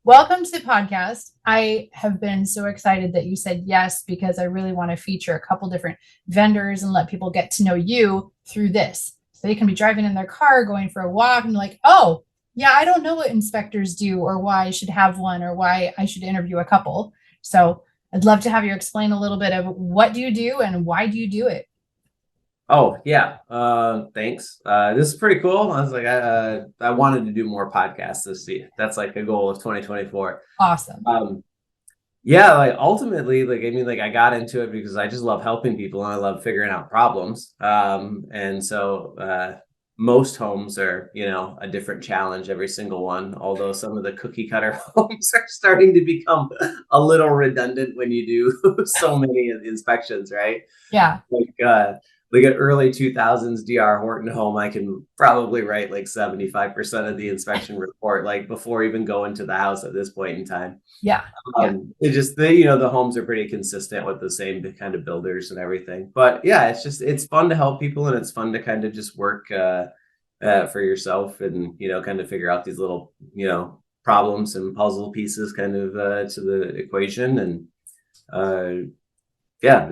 Welcome to the podcast. I have been so excited that you said yes because I really want to feature a couple different vendors and let people get to know you through this. So they can be driving in their car, going for a walk, and be like, oh, yeah, I don't know what inspectors do or why I should have one or why I should interview a couple. So I'd love to have you explain a little bit of what do you do and why do you do it? Oh yeah, thanks. This is pretty cool. I was like, I wanted to do more podcasts this year. That's like a goal of 2024. Awesome. Yeah, like ultimately, like I got into it because I just love helping people and I love figuring out problems. And so most homes are, a different challenge, every single one. Although some of the cookie cutter homes are starting to become a little redundant when you do so many inspections, right? Yeah. Like an early 2000s DR Horton home, I can probably write like 75% of the inspection report, like before even going to the house at this point in time. Yeah. Yeah. It just the homes are pretty consistent with the same kind of builders and everything. But yeah, it's fun to help people and it's fun to kind of just work for yourself and kind of figure out these little problems and puzzle pieces kind of to the equation. And yeah,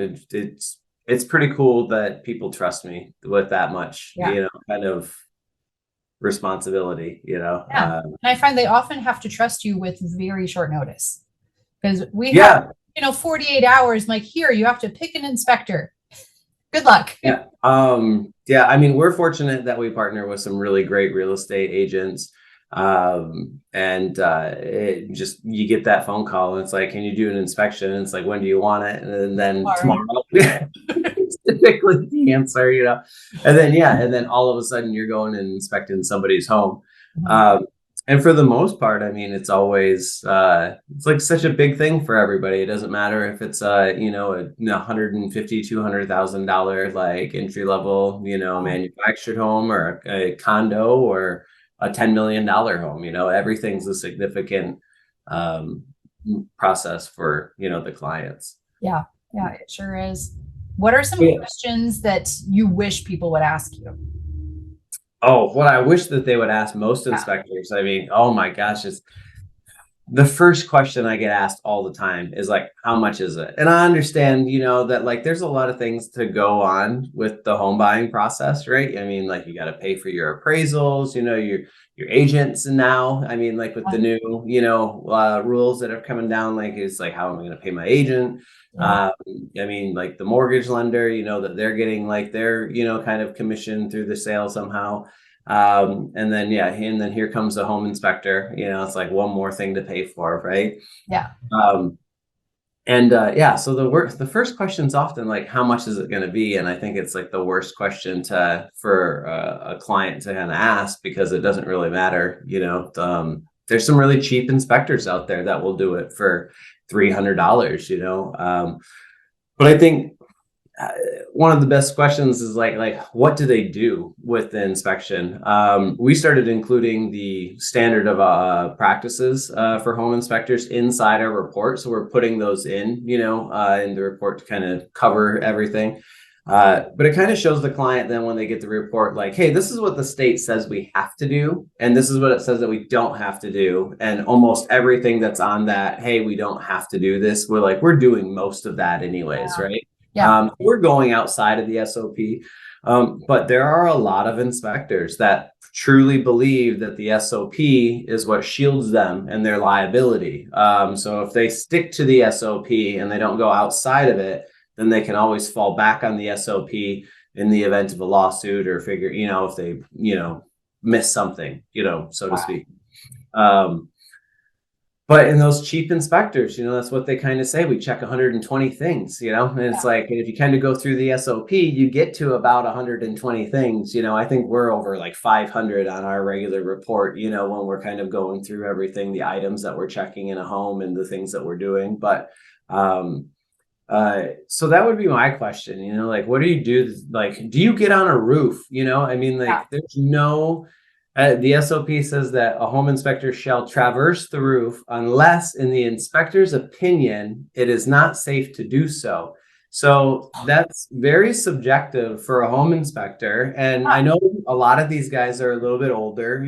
it's pretty cool that people trust me with that much, Yeah. kind of responsibility, Yeah. And I find they often have to trust you with very short notice because we have, Yeah. 48 hours. Like, here, you have to pick an inspector. Good luck. Yeah. Yeah. I mean, we're fortunate that we partner with some really great real estate agents. And it just, you get that phone call and it's like, can you do an inspection? And it's like, when do you want it? And then tomorrow. It's typically the answer, and then and then all of a sudden you're going and inspecting somebody's home. And for the most part, I mean, it's always it's like such a big thing for everybody. It doesn't matter if it's a $150,000-$200,000 like entry level manufactured home or a condo or a $10 million home. Everything's a significant process for the clients. Yeah. Yeah, it sure is. What are some Yeah. questions that you wish people would ask you? Oh, what I wish that they would ask most Yeah. inspectors. I mean, oh my gosh, it's the first question I get asked all the time is like, how much is it? And I understand, that like there's a lot of things to go on with the home buying process, right? I mean, like you got to pay for your appraisals, your agents. And now, I mean, like with the new, rules that are coming down, like it's like, how am I going to pay my agent? Yeah. I mean, like the mortgage lender, that they're getting like their, kind of commission through the sale somehow. And then here comes the home inspector. It's like one more thing to pay for, right? Yeah. So the first question is often like, how much is it going to be? And I think it's like the worst question for a client to kind of ask because it doesn't really matter. There's some really cheap inspectors out there that will do it for $300. But I think one of the best questions is like what do they do with the inspection? We started including the standard of practices for home inspectors inside our report, so we're putting those in the report to kind of cover everything. But it kind of shows the client then when they get the report, like, hey, this is what the state says we have to do, and this is what it says that we don't have to do. And almost everything that's on that, hey, we don't have to do this, we're doing most of that anyways, Yeah. right? Yeah. We're going outside of the SOP. But there are a lot of inspectors that truly believe that the SOP is what shields them and their liability. So if they stick to the SOP and they don't go outside of it, then they can always fall back on the SOP in the event of a lawsuit or if they, miss something, so to speak. But in those cheap inspectors, that's what they kind of say. We check 120 things, and it's like, if you kind of go through the SOP, you get to about 120 things. I think we're over like 500 on our regular report, when we're kind of going through everything, the items that we're checking in a home and the things that we're doing. But so that would be my question, like, what do you do? Like, do you get on a roof? I mean, Yeah. like, there's no, the SOP says that a home inspector shall traverse the roof unless, in the inspector's opinion, it is not safe to do so. So that's very subjective for a home inspector. And I know a lot of these guys are a little bit older,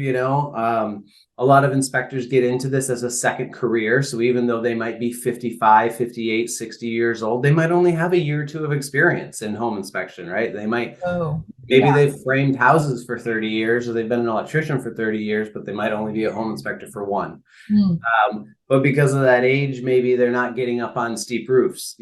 a lot of inspectors get into this as a second career. So even though they might be 55, 58, 60 years old, they might only have a year or two of experience in home inspection, right? They might, Oh, maybe yeah. they've framed houses for 30 years or they've been an electrician for 30 years, but they might only be a home inspector for one. Mm, But because of that age, maybe they're not getting up on steep roofs,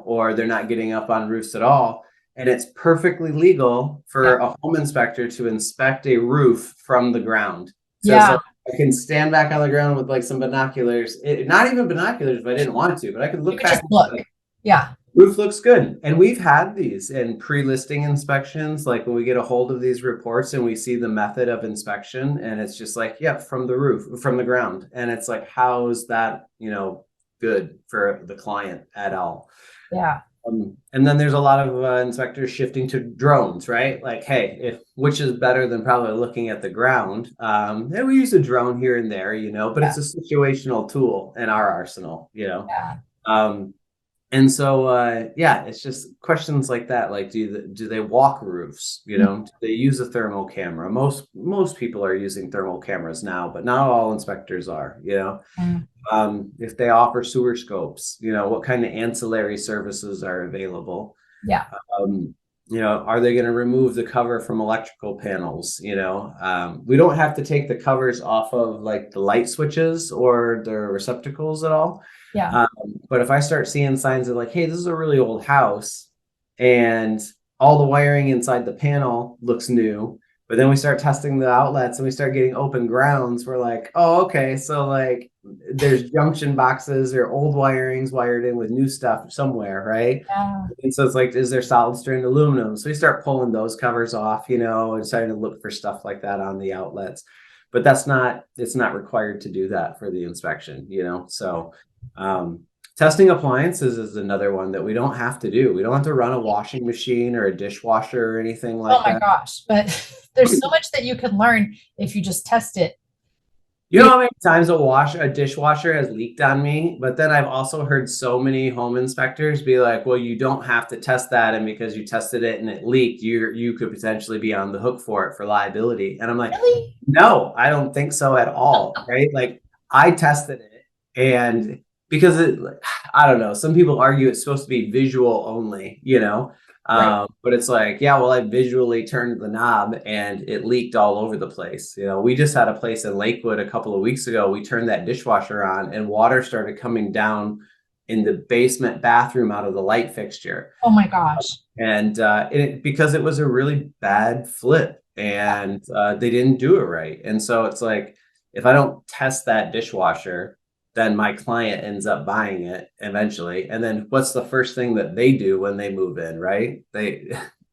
or they're not getting up on roofs at all. And it's perfectly legal for yeah. a home inspector to inspect a roof from the ground. So it's Yeah. like I can stand back on the ground with like some binoculars, not even binoculars if I didn't want to, but I could You look could just back and look. be like, Yeah. roof looks good. And we've had these in pre-listing inspections, like when we get a hold of these reports and we see the method of inspection and it's just like, yeah, from the roof, from the ground. And it's like, how is that, good for the client at all? Yeah. And then there's a lot of inspectors shifting to drones, right? Like, hey, which is better than probably looking at the ground? And we use a drone here and there, but Yeah. it's a situational tool in our arsenal. Yeah. Um, and so, yeah, it's just questions like that. Like, do they walk roofs? Mm, Do they use a thermal camera? Most people are using thermal cameras now, but not all inspectors are. mm. If they offer sewer scopes, what kind of ancillary services are available? Yeah. Um, are they going to remove the cover from electrical panels? We don't have to take the covers off of like the light switches or the receptacles at all. Yeah. But if I start seeing signs of like, hey, this is a really old house and all the wiring inside the panel looks new, but then we start testing the outlets and we start getting open grounds, we're like, oh, okay. So like there's junction boxes or old wirings wired in with new stuff somewhere, right? Yeah. And so it's like, is there solid strand aluminum? So we start pulling those covers off, and starting to look for stuff like that on the outlets. But it's not required to do that for the inspection. So testing appliances is another one that we don't have to do. We don't have to run a washing machine or a dishwasher or anything Oh like my that. gosh. But there's so much that you can learn if you just test it. You know how many times a dishwasher has leaked on me? But then I've also heard so many home inspectors be like, well, you don't have to test that. And because you tested it and it leaked, you could potentially be on the hook for it for liability. And I'm like, Really? no, I don't think so at all. Right. Like I tested it and because I don't know, some people argue it's supposed to be visual only. Right. But it's like, yeah, well, I visually turned the knob and it leaked all over the place. We just had a place in Lakewood a couple of weeks ago. We turned that dishwasher on and water started coming down in the basement bathroom out of the light fixture. Oh my gosh. And because it was a really bad flip and they didn't do it right. And so it's like, if I don't test that dishwasher, then my client ends up buying it eventually. And then what's the first thing that they do when they move in, right?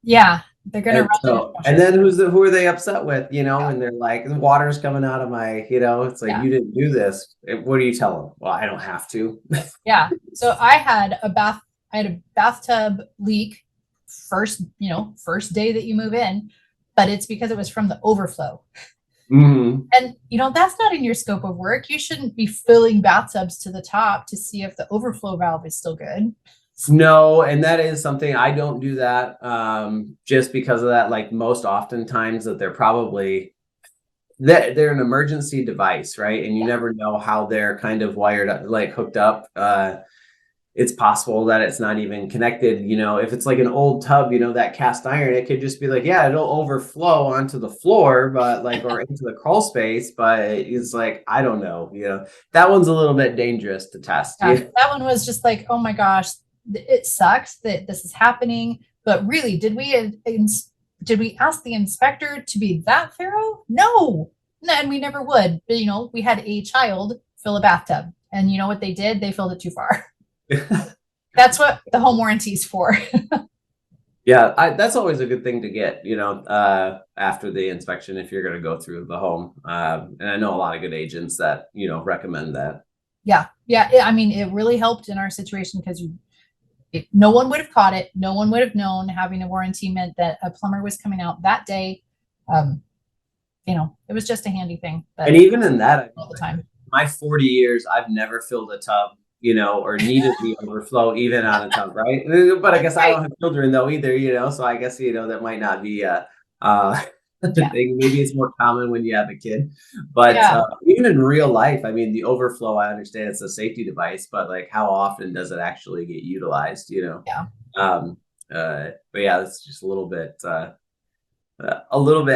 Yeah. They're gonna And run the so, and dishwasher. then who are they upset with, and they're like, the water's coming out of my, it's like, Yeah. you didn't do this. What do you tell them? Well, I don't have to. Yeah. So I had a bathtub leak first day that you move in, but it's because it was from the overflow. Mm-hmm. And that's not in your scope of work. You shouldn't be filling bathtubs to the top to see if the overflow valve is still good. No, and that is something I don't do that just because of that. Like most oftentimes that they're an emergency device, right? And you never know how they're kind of wired up, like hooked up. It's possible that it's not even connected. If it's like an old tub, that cast iron, it could just be like, yeah, it'll overflow onto the floor, but like, or into the crawl space, but it's like, I don't know, that one's a little bit dangerous to test. Yeah, that one was just like, oh my gosh, it sucks that this is happening. But really, did we ask the inspector to be that thorough? No, and we never would. But we had a child fill a bathtub, and you know what they did? They filled it too far. That's what the home warranty is for. Yeah, that's always a good thing to get, after the inspection if you're going to go through the home. And I know a lot of good agents that, recommend that. Yeah. I mean, it really helped in our situation because no one would have caught it. No one would have known. Having a warranty meant that a plumber was coming out that day. It was just a handy thing. And even in that, all the time. my 40 years, I've never filled a tub or needed the overflow even on a tub, right? But I guess I don't have children though either, so I guess, that might not be the thing. Maybe it's more common when you have a kid, but Yeah. even in real life, I mean, the overflow, I understand it's a safety device, but like how often does it actually get utilized, Yeah. Um, but yeah, it's just a little bit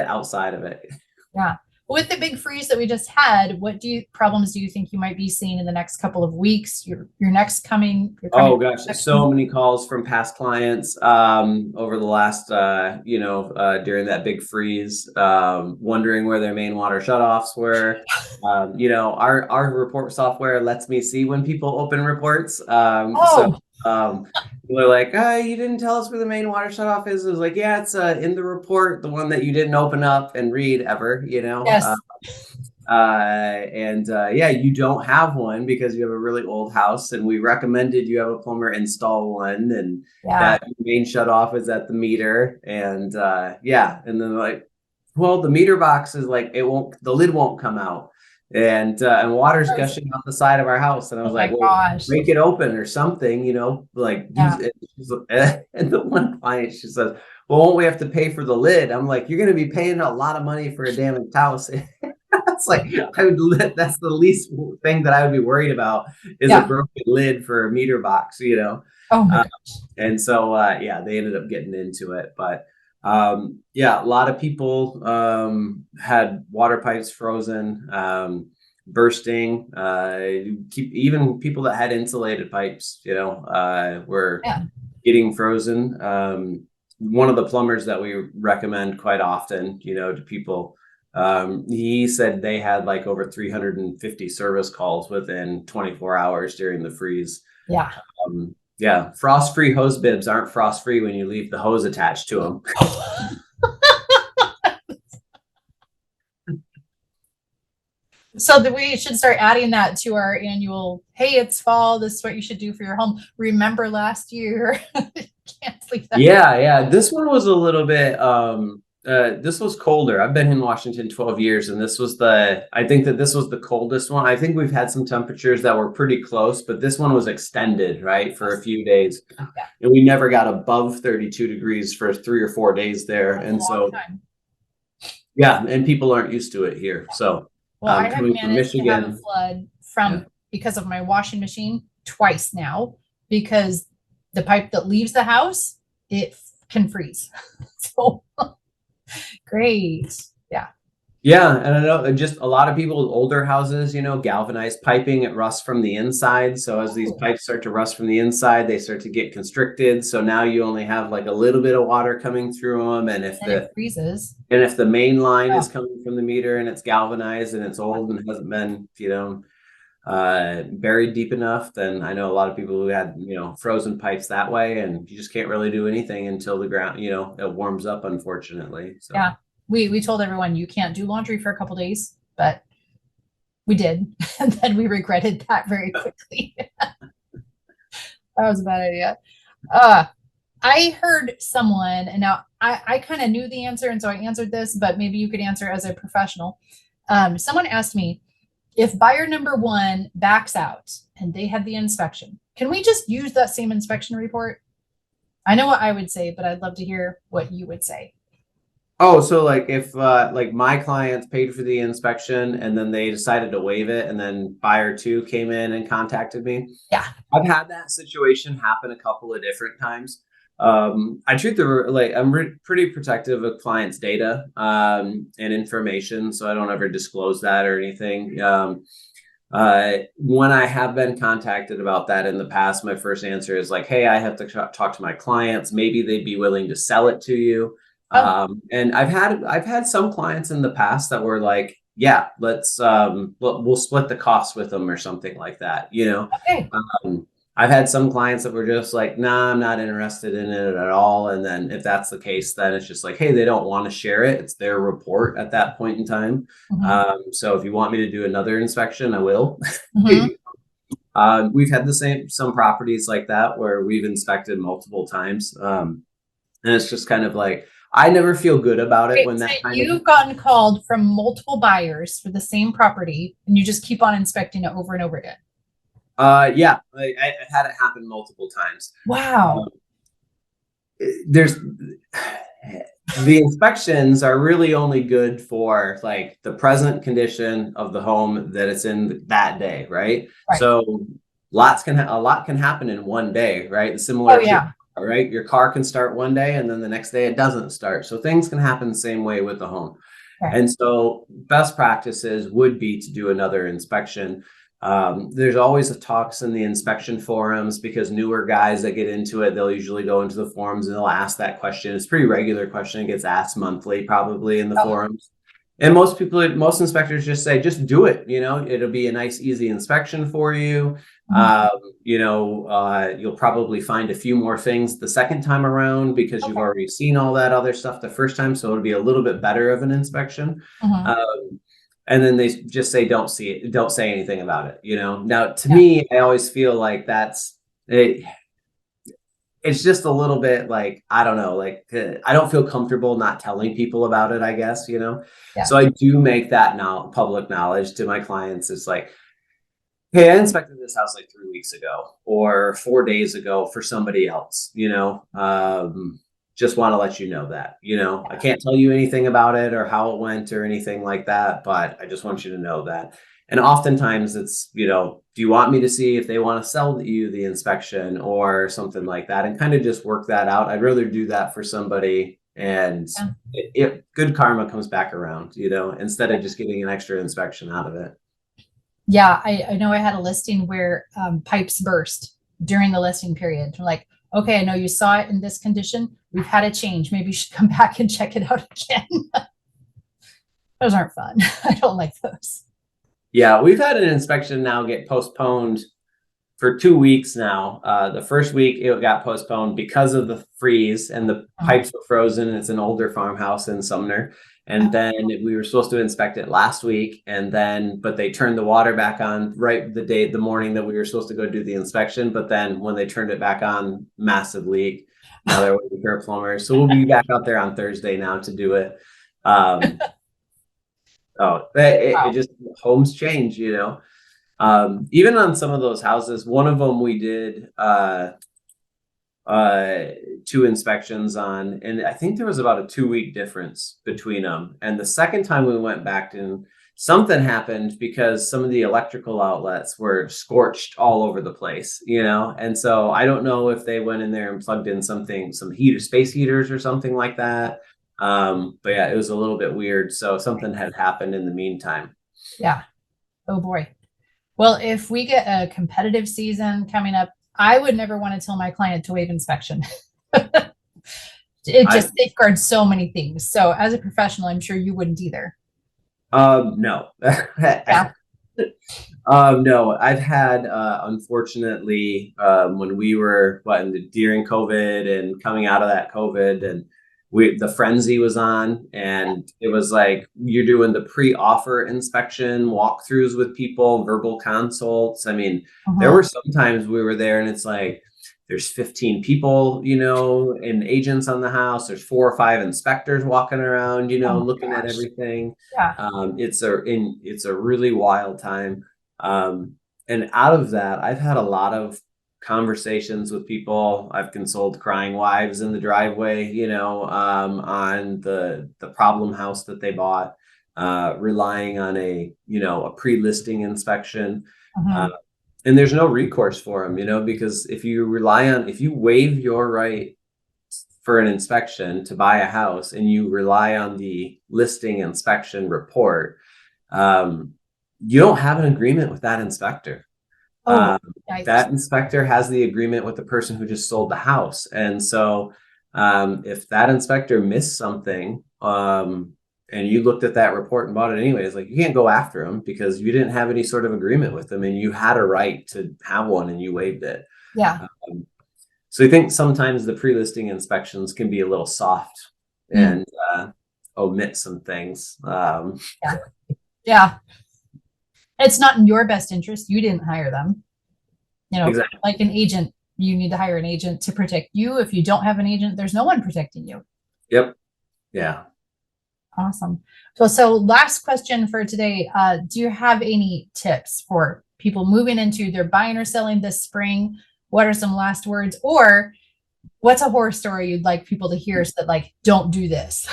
outside of it. Yeah. With the big freeze that we just had, what problems do you think you might be seeing in the next couple of weeks? Your next coming, your coming Oh gosh, so many calls from past clients over the last during that big freeze, wondering where their main water shutoffs were. Our report software lets me see when people open reports. Oh, People are like, you didn't tell us where the main water shutoff is. It was like, yeah, it's in the report, the one that you didn't open up and read ever, yes. Yeah, you don't have one because you have a really old house, and we recommended you have a plumber install one, and Yeah. that main shut off is at the meter. And and then like, well, the meter box is like, the lid won't come out, and water's gushing out the side of our house. And I was Oh like, my well, gosh. break it open or something, like use Yeah. it. And the one client, she says, well, won't we have to pay for the lid? I'm like, you're going to be paying a lot of money for a damaged house. That's like, that's the least thing that I would be worried about is a Yeah. broken lid for a meter box, Oh my uh, gosh. and so they ended up getting into it. But a lot of people had water pipes frozen, bursting. Even people that had insulated pipes, were Yeah. getting frozen. One of the plumbers that we recommend quite often, to people, he said they had like over 350 service calls within 24 hours during the freeze. Yeah. Frost-free hose bibs aren't frost-free when you leave the hose attached to them. So that we should start adding that to our annual, hey, it's fall, this is what you should do for your home. Remember last year. Can't leave that. Yeah. This one was a little bit this was colder. I've been in Washington 12 years, and I think that this was the coldest one. I think we've had some temperatures that were pretty close, but this one was extended, right, for a few days. Yeah. And we never got above 32 degrees for 3 or 4 days there. That's and a long time. Yeah, and people aren't used to it here. So well, I have coming from managed to have a Michigan, flood because of my washing machine twice now, because the pipe that leaves the house, it can freeze. So great. Yeah. Yeah, and I know just a lot of people with older houses, galvanized piping, it rusts from the inside. So as these pipes start to rust from the inside, they start to get constricted. So now you only have like a little bit of water coming through them. And if it freezes, and if the main line is coming from the meter and it's galvanized and it's old and hasn't been, buried deep enough, then I know a lot of people who had, frozen pipes that way, and you just can't really do anything until the ground, it warms up, unfortunately. So yeah. We told everyone you can't do laundry for a couple days, but we did. And then we regretted that very quickly. That was a bad idea. I heard someone, and now I kind of knew the answer, and so I answered this, but maybe you could answer as a professional. Someone asked me, if buyer number one backs out and they had the inspection, can we just use that same inspection report? I know what I would say, but I'd love to hear what you would say. Oh, so like if like my clients paid for the inspection and then they decided to waive it, and then buyer two came in and contacted me. Yeah. I've had that situation happen a couple of different times. I treat I'm pretty protective of clients' data and information, so I don't ever disclose that or anything. When I have been contacted about that in the past, my first answer is like, hey, I have to talk to my clients. Maybe they'd be willing to sell it to you. And I've had some clients in the past that were like, yeah, we'll split the costs with them or something like that. Okay. I've had some clients that were just like, nah, I'm not interested in it at all. And then if that's the case, then it's just like, hey, they don't want to share it. It's their report at that point in time. Mm-hmm. So if you want me to do another inspection, I will. Mm-hmm. We've had some properties like that where we've inspected multiple times. And it's just kind of like, I never feel good about it when that you've gotten called from multiple buyers for the same property and you just keep on inspecting it over and over again. Yeah, I've had it happen multiple times. Wow. There's the inspections are really only good for like the present condition of the home that it's in that day, right? Right. So a lot can happen in one day, right? Oh, Similar to your yeah. car, right? Your car can start one day and then the next day it doesn't start. So things can happen the same way with the home. Okay. And so best practices would be to do another inspection. There's always talks in the inspection forums because newer guys that get into it, they'll usually go into the forums and they'll ask that question. It's a pretty regular question. It gets asked monthly, probably in the Oh, forums. And most inspectors just say, just do it. It'll be a nice, easy inspection for you. mhm. You'll probably find a few more things the second time around because you've Okay. already seen all that other stuff the first time. So it'll be a little bit better of an inspection. Mhm. And then they just say, don't say anything about it. Now to Yeah. me, I always feel like that's it. It's just a little bit like, I don't know, like I don't feel comfortable not telling people about it, I guess. Yeah. So I do make that now public knowledge to my clients. It's like, hey, I inspected this house like 3 weeks ago or 4 days ago for somebody else. Just want to let you know that, I can't tell you anything about it or how it went or anything like that, but I just want you to know that. And oftentimes it's, do you want me to see if they want to sell you the inspection or something like that and kind of just work that out. I'd rather do that for somebody and Yeah. good karma comes back around, instead of just getting an extra inspection out of it. Yeah, I know I had a listing where pipes burst during the listing period. I'm like, okay, I know you saw it in this condition. We've had a change. Maybe you should come back and check it out again. Those aren't fun. I don't like those. Yeah, we've had an inspection now get postponed for 2 weeks now. The first week it got postponed because of the freeze and the Mhm. pipes were frozen. It's an older farmhouse in Sumner. And then we were supposed to inspect it last week but they turned the water back on right the morning that we were supposed to go do the inspection. But then when they turned it back on, massive leak. Now they're waiting for a plumber. So we'll be back out there on Thursday now to do it. Um, it Wow. just homes change. Even on some of those houses, one of them we did two inspections on, and I think there was about a 2 week difference between them. And the second time we went back and something happened because some of the electrical outlets were scorched all over the place. And so I don't know if they went in there and plugged in some space heaters or something like that. But yeah, it was a little bit weird. So something had happened in the meantime. Yeah. Oh boy. Well, if we get a competitive season coming up, I would never want to tell my client to waive inspection. It I just safeguards so many things. So as a professional, I'm sure you wouldn't either. No. Yeah. No, I've had unfortunately when we were during COVID and coming out of that COVID, and the frenzy was on, and it was like you're doing the pre-offer inspection walkthroughs with people, verbal consults. I mean, there Mhm. were sometimes we were there and it's like there's 15 people, and agents on the house. There's 4 or 5 inspectors walking around, Oh my looking at gosh. everything. Yeah. It's a really wild time. And out of that, I've had a lot of conversations with people. I've consoled crying wives in the driveway, on the problem house that they bought, relying on a pre-listing inspection. Uh, Mhm. and there's no recourse for them, because if you waive your right for an inspection to buy a house and you rely on the listing inspection report, um, you don't have an agreement with that inspector. Oh, Um, yikes. that inspector has the agreement with the person who just sold the house. And so if that inspector missed something, and you looked at that report and bought it anyways, like you can't go after them because you didn't have any sort of agreement with them and you had a right to have one and you waived it. Yeah. Um, so I think sometimes the pre-listing inspections can be a little soft Mm. and omit some things. Yeah. Yeah. It's not in your best interest. You didn't hire them. Exactly. Like an agent, you need to hire an agent to protect you. If you don't have an agent, there's no one protecting you. Yep. Yeah. Awesome. So last question for today. Do you have any tips for people moving into, they're buying or selling this spring? What are some last words? Or what's a horror story you'd like people to hear so that like, don't do this?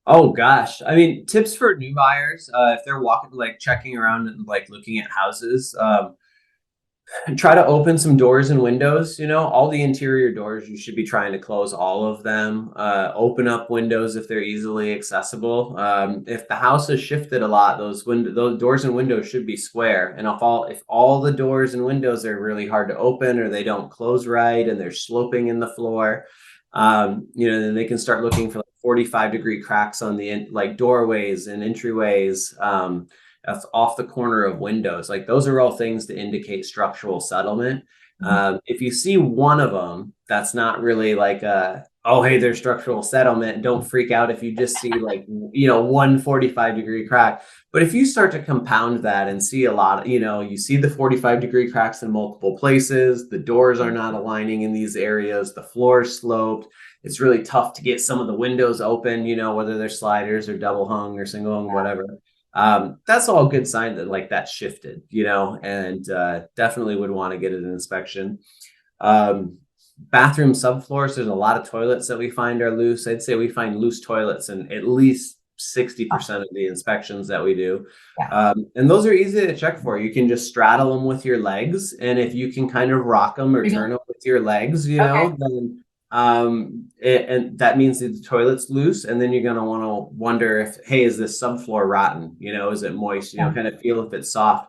Oh gosh. I mean, tips for new buyers, if they're walking, like checking around and like looking at houses, try to open some doors and windows. All the interior doors, you should be trying to close all of them. Open up windows if they're easily accessible. If the house has shifted a lot, those doors and windows should be square. And if all the doors and windows are really hard to open, or they don't close right and they're sloping in the floor, then they can start looking for like 45-degree cracks on the like doorways and entryways. Off the corner of windows. Like those are all things to indicate structural settlement. If you see one of them, that's not really like oh, hey, there's structural settlement. Don't freak out if you just see like, one 45-degree crack. But if you start to compound that and see a lot, you see the 45-degree cracks in multiple places, the doors are not aligning in these areas, the floor is sloped. It's really tough to get some of the windows open, whether they're sliders or double hung or single hung, whatever. That's all good sign that like that shifted, and definitely would want to get an inspection. Bathroom subfloors, there's a lot of toilets that we find are loose. I'd say we find loose toilets in at least 60% of the inspections that we do. And those are easy to check for. You can just straddle them with your legs, and if you can kind of rock them or turn them with your legs, then and that means that the toilet's loose, and then you're going to want to wonder if, hey, is this subfloor rotten? Is it moist? Kind of feel if it's soft,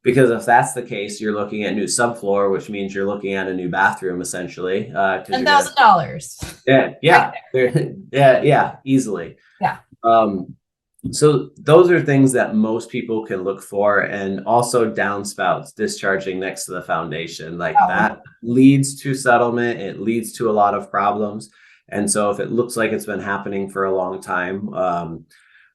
because if that's the case, you're looking at new subfloor, which means you're looking at a new bathroom essentially. $10,000. Yeah, easily. So those are things that most people can look for, and also downspouts discharging next to the foundation. That leads to settlement. It leads to a lot of problems. And so if it looks like it's been happening for a long time,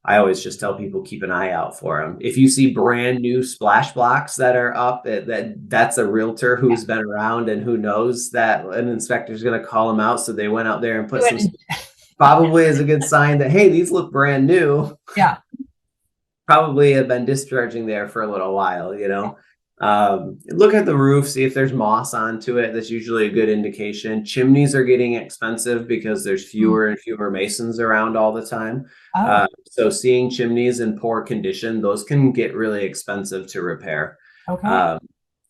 I always just tell people, keep an eye out for them. If you see brand new splash blocks that are up, that's a realtor who's been around and who knows that an inspector is going to call them out. So they went out there and put some... Probably is a good sign that, hey, these look brand new. Yeah. Probably have been discharging there for a little while, Look at the roof, see if there's moss onto it. That's usually a good indication. Chimneys are getting expensive because there's fewer and fewer masons around all the time. So seeing chimneys in poor condition, those can get really expensive to repair. So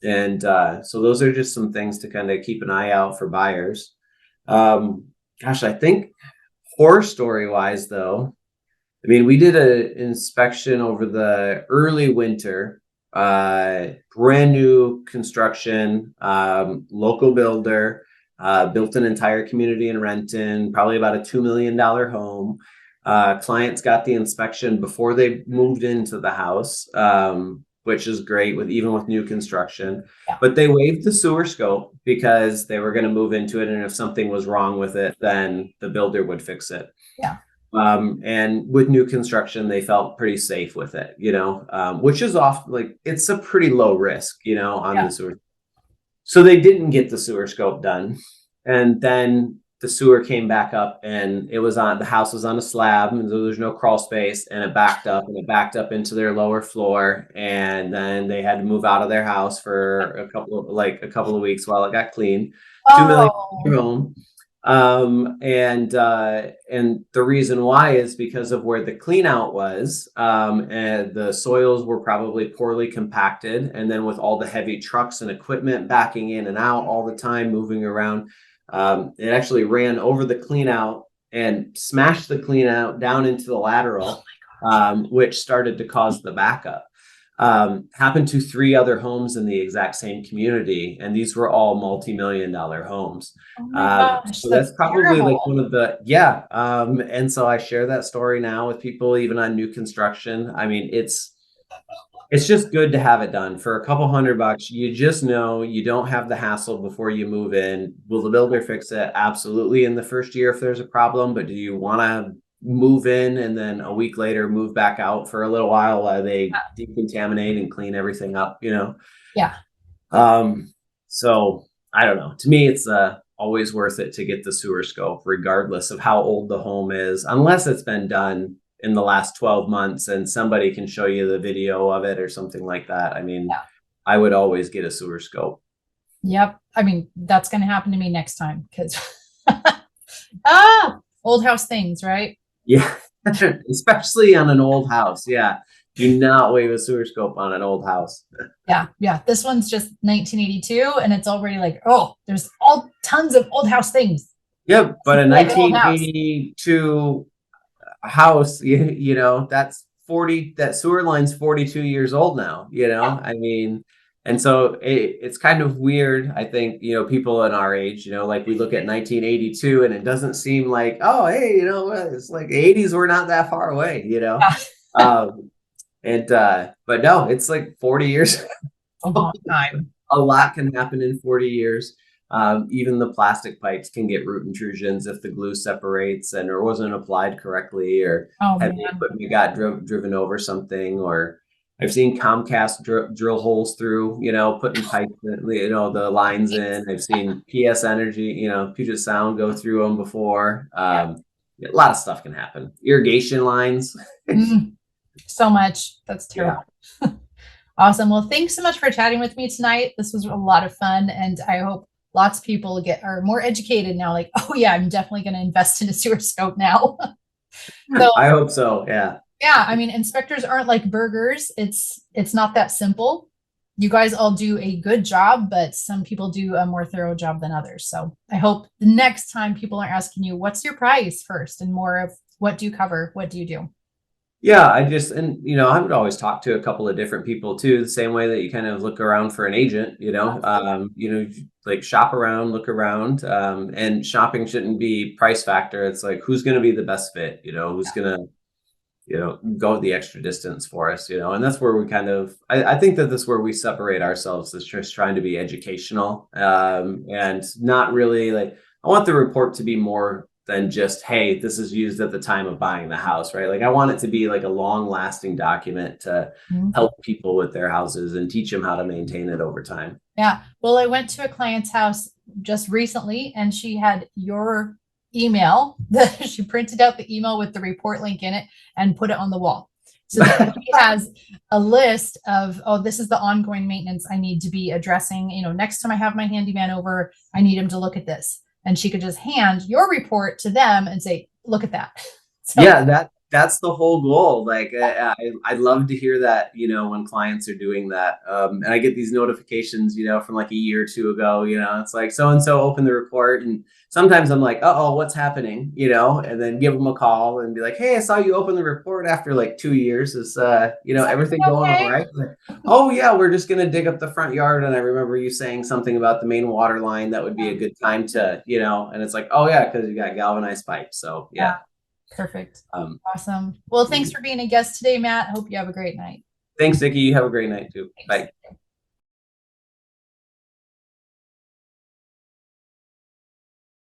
those are just some things to kind of keep an eye out for buyers. I think horror story wise, though, I mean, we did an inspection over the early winter, brand new construction, local builder, built an entire community in Renton, probably about a $2 million home. Clients got the inspection before they moved into the house, which is great even with new construction. But they waived the sewer scope because they were going to move into it, and if something was wrong with it, then the builder would fix it. And with new construction, they felt pretty safe with it, which is it's a pretty low risk, on the sewer. So they didn't get the sewer scope done, and then the sewer came back up, and the house was on a slab, and so there's no crawl space, and it backed up into their lower floor, and then they had to move out of their house for a couple of weeks while it got cleaned. $2 million home. And the reason why is because of where the clean out was, and the soils were probably poorly compacted, and then with all the heavy trucks and equipment backing in and out all the time, moving around, it actually ran over the clean out and smashed the clean out down into the lateral, which started to cause the backup. Happened to 3 other homes in the exact same community, and these were all multi-million-dollar homes. So that's probably terrible. Like one of the and so I share that story now with people, even on new construction. I mean, it's just good to have it done for a couple $100. You just know you don't have the hassle before you move in. Will the builder fix it? Absolutely, in the first year if there's a problem, but do you want to move in and then a week later move back out for a little while they decontaminate and clean everything up, So I don't know. To me, it's always worth it to get the sewer scope, regardless of how old the home is, unless it's been done in the last 12 months and somebody can show you the video of it or something like that. I mean, I would always get a sewer scope. Yep. I mean, that's going to happen to me next time because old house things, right? Yeah, especially on an old house. Yeah, do not wave a sewer scope on an old house. Yeah, yeah. This one's just 1982, and it's already like, oh, there's all tons of old house things. Yep, but a Like an old house. 1982 house, you know, that's 40, that sewer line's 42 years old now, you know, I mean, and so it's kind of weird. I think, you know, people in our age, you know, like we look at 1982 and it doesn't seem like, oh, hey, you know, it's like the 80s were not that far away, you know. Yeah, Um, but no, it's like 40 years. a long time. A lot can happen in 40 years. Even the plastic pipes can get root intrusions if the glue separates and or wasn't applied correctly, or Oh heavy man. equipment got driven over something, or I've seen Comcast drill holes through, you know, putting pipes, you know, the lines in. I've seen PS Energy, you know, Puget Sound go through them before. Yeah. A lot of stuff can happen. Irrigation lines. Mm, so much. That's Yeah. terrible. Awesome. Well, thanks so much for chatting with me tonight. This was a lot of fun, and I hope lots of people are more educated now. Like, oh yeah, I'm definitely going to invest in a sewer scope now. So I hope so. Yeah. yeah, I mean, inspectors aren't like burgers. It's not that simple. You guys all do a good job, but some people do a more thorough job than others. So I hope the next time people are asking you, what's your price first, and more of what do you cover? What do you do? Yeah, and you know, I would always talk to a couple of different people too, the same way that you kind of look around for an agent, you know, like shop around, look around, and shopping shouldn't be price factor. It's like, who's going to be the best fit, you know, who's going to, you know, go the extra distance for us, you know, and that's where we kind of, I think that that's where we separate ourselves, is just trying to be educational, and not really like, I want the report to be more than just, hey, this is used at the time of buying the house, right? Like I want it to be like a long lasting document to Mhm. help people with their houses and teach them how to maintain it over time. Yeah. Well, I went to a client's house just recently and she had your email. She printed out the email with the report link in it and put it on the wall. So that she has a list of, oh, this is the ongoing maintenance I need to be addressing. You know, next time I have my handyman over, I need him to look at this. And she could just hand your report to them and say, look at that. So Yeah, that's the whole goal. Like I love to hear that, you know, when clients are doing that. And I get these notifications, you know, from like a year or two ago, you know, it's like so and so opened the report, and sometimes I'm like, uh-oh, what's happening, you know, and then give them a call and be like, hey, I saw you open the report after like 2 years. Is you know, everything going all okay. right? Like, oh yeah, we're just gonna dig up the front yard, and I remember you saying something about the main water line that would be a good time to, you know, and it's like, oh yeah, because you got galvanized pipes. So Yeah. yeah. Perfect. Um, Awesome. Well, thanks for being a guest today, Matt. Hope you have a great night. Thanks, Nikki. You have a great night too. Thanks. Bye.